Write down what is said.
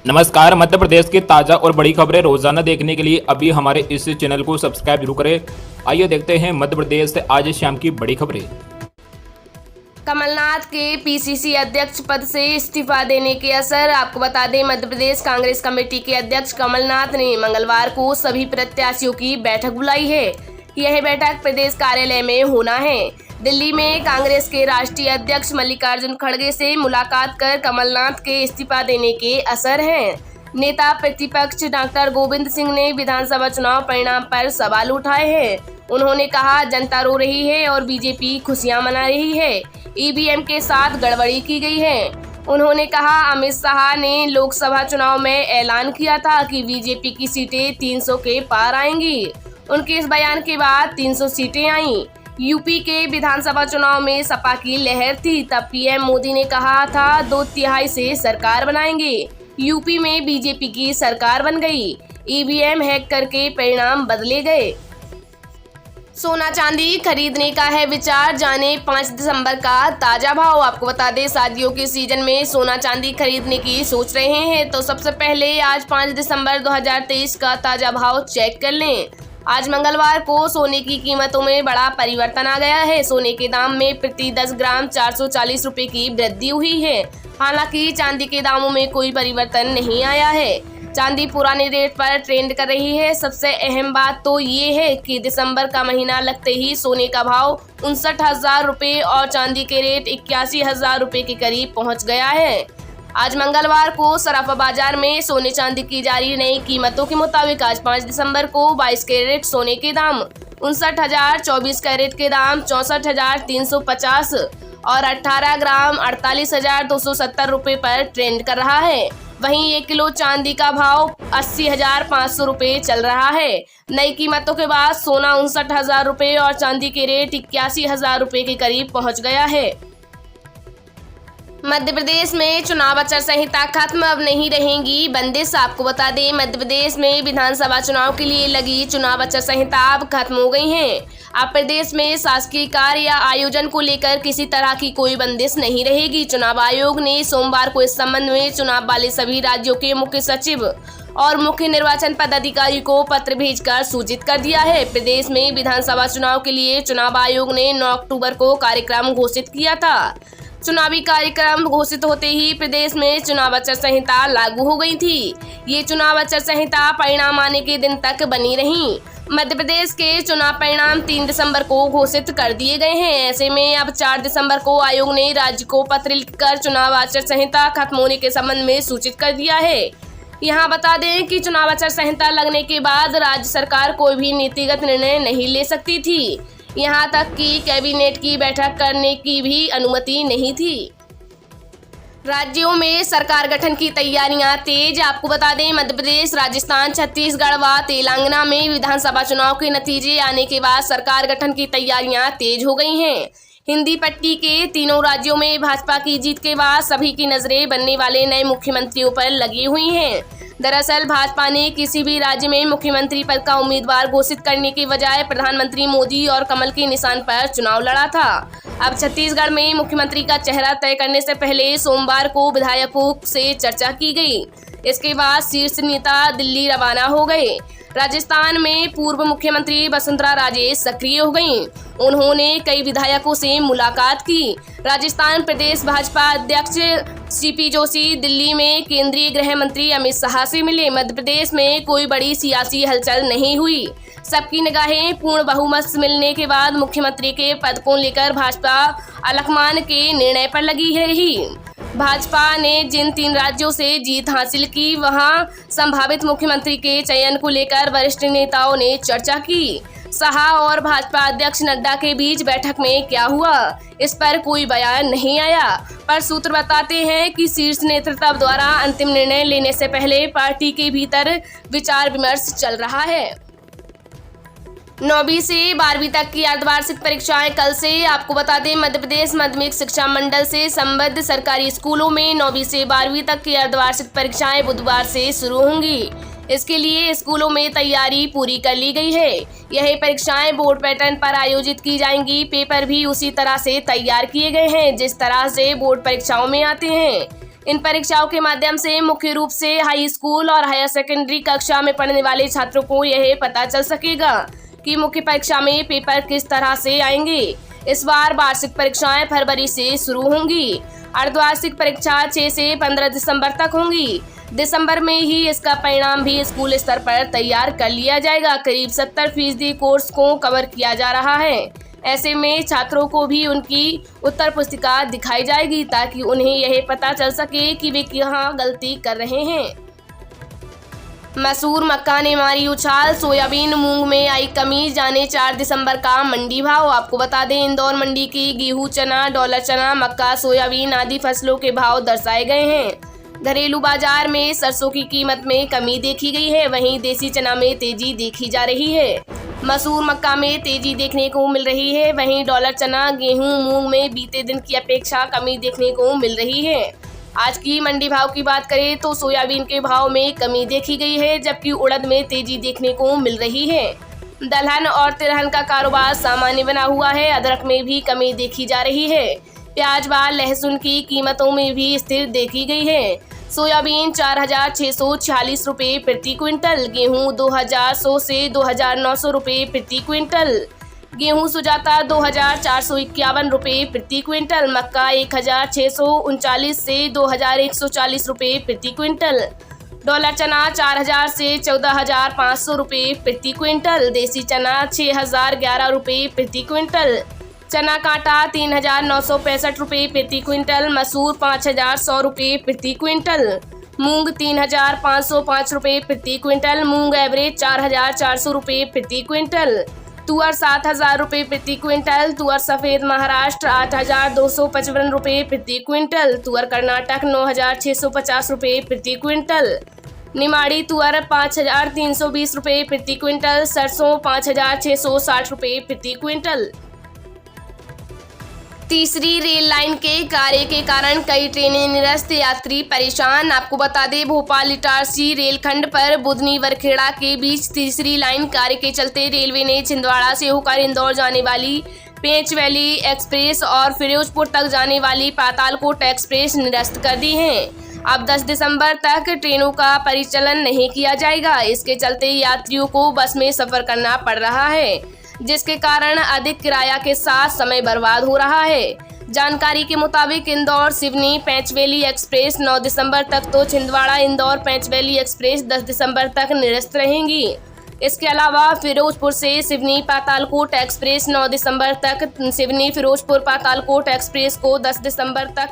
नमस्कार। मध्य प्रदेश की ताज़ा और बड़ी खबरें रोजाना देखने के लिए अभी हमारे इस चैनल को सब्सक्राइब जरूर करें। आइए देखते हैं मध्य प्रदेश से आज शाम की बड़ी खबरें। कमलनाथ के पीसीसी अध्यक्ष पद से इस्तीफा देने के असर। आपको बता दें, मध्य प्रदेश कांग्रेस कमेटी के अध्यक्ष कमलनाथ ने मंगलवार को सभी प्रत्याशियों की बैठक बुलाई है। यह बैठक प्रदेश कार्यालय में होना है। दिल्ली में कांग्रेस के राष्ट्रीय अध्यक्ष मल्लिकार्जुन खड़गे से मुलाकात कर कमलनाथ के इस्तीफा देने के असर हैं। नेता प्रतिपक्ष डॉक्टर गोविंद सिंह ने विधानसभा चुनाव परिणाम पर सवाल उठाए हैं। उन्होंने कहा, जनता रो रही है और बीजेपी खुशियां मना रही है। ईवीएम के साथ गड़बड़ी की गई है। उन्होंने कहा, अमित शाह ने लोकसभा चुनाव में ऐलान किया था कि बीजेपी की सीटें 300 के पार आएंगी। उनके इस बयान के बाद 300 सीटें आईं। यूपी के विधानसभा चुनाव में सपा की लहर थी। तब पीएम मोदी ने कहा था 2/3 से सरकार बनाएंगे। यूपी में बीजेपी की सरकार बन गई। ईवीएम हैक करके परिणाम बदले गए। सोना चांदी खरीदने का है विचार, जाने 5 दिसंबर का ताजा भाव। आपको बता दें, शादियों के सीजन में सोना चांदी खरीदने की सोच रहे हैं तो सबसे पहले आज 5 दिसंबर 2023 का ताजा भाव चेक कर लें। आज मंगलवार को सोने की कीमतों में बड़ा परिवर्तन आ गया है। सोने के दाम में प्रति 10 ग्राम 440 रुपए की वृद्धि हुई है। हालांकि चांदी के दामों में कोई परिवर्तन नहीं आया है। चांदी पुराने रेट पर ट्रेंड कर रही है। सबसे अहम बात तो ये है कि दिसंबर का महीना लगते ही सोने का भाव 59,000 रुपए और चांदी के रेट 81,000 रुपए के करीब पहुंच गया है। आज मंगलवार को सराफा बाजार में सोने चांदी की जारी नई कीमतों के मुताबिक आज 5 दिसंबर को 22 कैरेट सोने के दाम 59,000, 24 कैरेट के दाम 64,350 और 18 ग्राम 48,270 रुपए पर ट्रेंड कर रहा है। वहीं 1 किलो चांदी का भाव 80,500 रुपए चल रहा है। नई कीमतों के बाद सोना 59,000 रुपए और चांदी के रेट 81,000 रुपए के करीब पहुंच गया है। मध्य प्रदेश में चुनाव आचार संहिता खत्म, अब नहीं रहेंगी बंदिश। आपको बता दें, मध्य प्रदेश में विधानसभा चुनाव के लिए लगी चुनाव आचार संहिता अब खत्म हो गई है। अब प्रदेश में शासकीय कार्य या आयोजन को लेकर किसी तरह की कोई बंदिश नहीं रहेगी। चुनाव आयोग ने सोमवार को इस संबंध में चुनाव वाले सभी राज्यों के मुख्य सचिव और मुख्य निर्वाचन पदाधिकारी को पत्र भेजकर सूचित कर दिया है। प्रदेश में विधानसभा चुनाव के लिए चुनाव आयोग ने 9 अक्टूबर को कार्यक्रम घोषित किया था। चुनावी कार्यक्रम घोषित होते ही प्रदेश में चुनाव आचार संहिता लागू हो गई थी। ये चुनाव आचार संहिता परिणाम आने के दिन तक बनी रही। मध्य प्रदेश के चुनाव परिणाम 3 दिसंबर को घोषित कर दिए गए हैं। ऐसे में अब 4 दिसंबर को आयोग ने राज्य को पत्र लिखकर चुनाव आचार संहिता खत्म होने के संबंध में सूचित कर दिया है। यहाँ बता दें कि चुनाव आचार संहिता लगने के बाद राज्य सरकार कोई भी नीतिगत निर्णय नहीं ले सकती थी। यहाँ तक कि कैबिनेट की बैठक करने की भी अनुमति नहीं थी। राज्यों में सरकार गठन की तैयारियां तेज। आपको बता दें, मध्य प्रदेश, राजस्थान, छत्तीसगढ़ व तेलंगाना में विधानसभा चुनाव के नतीजे आने के बाद सरकार गठन की तैयारियां तेज हो गई हैं। हिंदी पट्टी के तीनों राज्यों में भाजपा की जीत के बाद सभी की नजरें बनने वाले नए मुख्यमंत्रियों पर लगी हुई हैं। दरअसल भाजपा ने किसी भी राज्य में मुख्यमंत्री पद का उम्मीदवार घोषित करने के बजाय प्रधानमंत्री मोदी और कमल के निशान पर चुनाव लड़ा था। अब छत्तीसगढ़ में मुख्यमंत्री का चेहरा तय करने से पहले सोमवार को विधायकों से चर्चा की गई। इसके बाद शीर्ष नेता दिल्ली रवाना हो गए। राजस्थान में पूर्व मुख्यमंत्री वसुंधरा राजे सक्रिय हो गईं। उन्होंने कई विधायकों से मुलाकात की। राजस्थान प्रदेश भाजपा अध्यक्ष सीपी जोशी दिल्ली में केंद्रीय गृह मंत्री अमित शाह से मिले। मध्य प्रदेश में कोई बड़ी सियासी हलचल नहीं हुई। सबकी निगाहें पूर्ण बहुमत मिलने के बाद मुख्यमंत्री के पद को लेकर भाजपा अलकमान के निर्णय पर लगी रही। भाजपा ने जिन 3 राज्यों से जीत हासिल की, वहां संभावित मुख्यमंत्री के चयन को लेकर वरिष्ठ नेताओं ने चर्चा की। शाह और भाजपा अध्यक्ष नड्डा के बीच बैठक में क्या हुआ, इस पर कोई बयान नहीं आया। पर सूत्र बताते हैं कि शीर्ष नेतृत्व द्वारा अंतिम निर्णय लेने से पहले पार्टी के भीतर विचार विमर्श चल रहा है। 9वीं से 12वीं तक की अर्धवार्षिक परीक्षाएं कल से। आपको बता दें, मध्य प्रदेश माध्यमिक शिक्षा मंडल से संबद्ध सरकारी स्कूलों में 9वीं से 12वीं तक की अर्धवार्षिक परीक्षाएं बुधवार से शुरू होंगी। इसके लिए स्कूलों में तैयारी पूरी कर ली गई है। यह परीक्षाएं बोर्ड पैटर्न पर आयोजित की जाएंगी। पेपर भी उसी तरह से तैयार किए गए हैं जिस तरह से बोर्ड परीक्षाओं में आते हैं। इन परीक्षाओं के माध्यम से मुख्य रूप से हाई स्कूल और हायर सेकेंडरी कक्षा में पढ़ने वाले छात्रों को यह पता चल सकेगा कि मुख्य परीक्षा में पेपर किस तरह से आएंगे। इस बार वार्षिक परीक्षाएं फरवरी से शुरू होंगी। अर्धवार्षिक परीक्षा 6 से 15 दिसंबर तक होंगी। दिसंबर में ही इसका परिणाम भी स्कूल स्तर पर तैयार कर लिया जाएगा। करीब 70% कोर्स को कवर किया जा रहा है। ऐसे में छात्रों को भी उनकी उत्तर पुस्तिका दिखाई जाएगी ताकि उन्हें यह पता चल सके कि वे कहाँ गलती कर रहे हैं। मसूर मक्का ने मारी उछाल, सोयाबीन मूंग में आई कमी, जाने 4 दिसंबर का मंडी भाव। आपको बता दें, इंदौर मंडी की गेहूं, चना, डॉलर चना, मक्का, सोयाबीन आदि फसलों के भाव दर्शाए गए हैं। घरेलू बाजार में सरसों की कीमत में कमी देखी गई है, वहीं देसी चना में तेजी देखी जा रही है। मसूर मक्का में तेजी देखने को मिल रही है, वहीं डॉलर चना, गेहूं, मूंग में बीते दिन की अपेक्षा कमी देखने को मिल रही है। आज की मंडी भाव की बात करें तो सोयाबीन के भाव में कमी देखी गई है, जबकि उड़द में तेजी देखने को मिल रही है। दलहन और तिलहन का कारोबार सामान्य बना हुआ है। अदरक में भी कमी देखी जा रही है। प्याज व लहसुन की कीमतों में भी स्थिर देखी गई है। सोयाबीन 4,646 रुपये प्रति क्विंटल, गेहूं 2,100 से 2,900 रुपये प्रति क्विंटल, गेहूं सुजाता 2,451 रुपये प्रति क्विंटल, मक्का 1,639 से 2,140 रुपये प्रति क्विंटल, डॉलर चना 4,000 से 14,500 रुपये प्रति क्विंटल, देसी चना 6,011 रुपये प्रति क्विंटल, चना कांटा 3,965 रुपये प्रति क्विंटल, मसूर 5,100 रुपये प्रति क्विंटल, मूंग 3,505 रुपये प्रति क्विंटल, मूंग एवरेज 4,400 रुपये प्रति क्विंटल, तुअर 7,000 रुपये प्रति क्विंटल, तुअर सफ़ेद महाराष्ट्र 8,255 रुपये प्रति क्विंटल, तुअर कर्नाटक 9,650 रुपये प्रति क्विंटल, निमाड़ी तुअर 5,320 रुपये प्रति क्विंटल, सरसों 5,660 रुपये प्रति क्विंटल। तीसरी रेल लाइन के कार्य के कारण कई ट्रेनें निरस्त, यात्री परेशान। आपको बता दें, भोपाल इटारसी रेलखंड पर बुधनी वरखेड़ा के बीच तीसरी लाइन कार्य के चलते रेलवे ने छिंदवाड़ा से होकर इंदौर जाने वाली पेंच वैली एक्सप्रेस और फिरोजपुर तक जाने वाली पातालकोट एक्सप्रेस निरस्त कर दी हैं। अब 10 दिसंबर तक ट्रेनों का परिचालन नहीं किया जाएगा। इसके चलते यात्रियों को बस में सफर करना पड़ रहा है, जिसके कारण अधिक किराया के साथ समय बर्बाद हो रहा है। जानकारी के मुताबिक इंदौर सिवनी पेंचवेली एक्सप्रेस 9 दिसंबर तक तो छिंदवाड़ा इंदौर पेंचवेली एक्सप्रेस 10 दिसंबर तक निरस्त रहेंगी। इसके अलावा फिरोजपुर से सिवनी पातालकोट एक्सप्रेस 9 दिसंबर तक, सिवनी फिरोजपुर पातालकोट एक्सप्रेस को 10 दिसंबर तक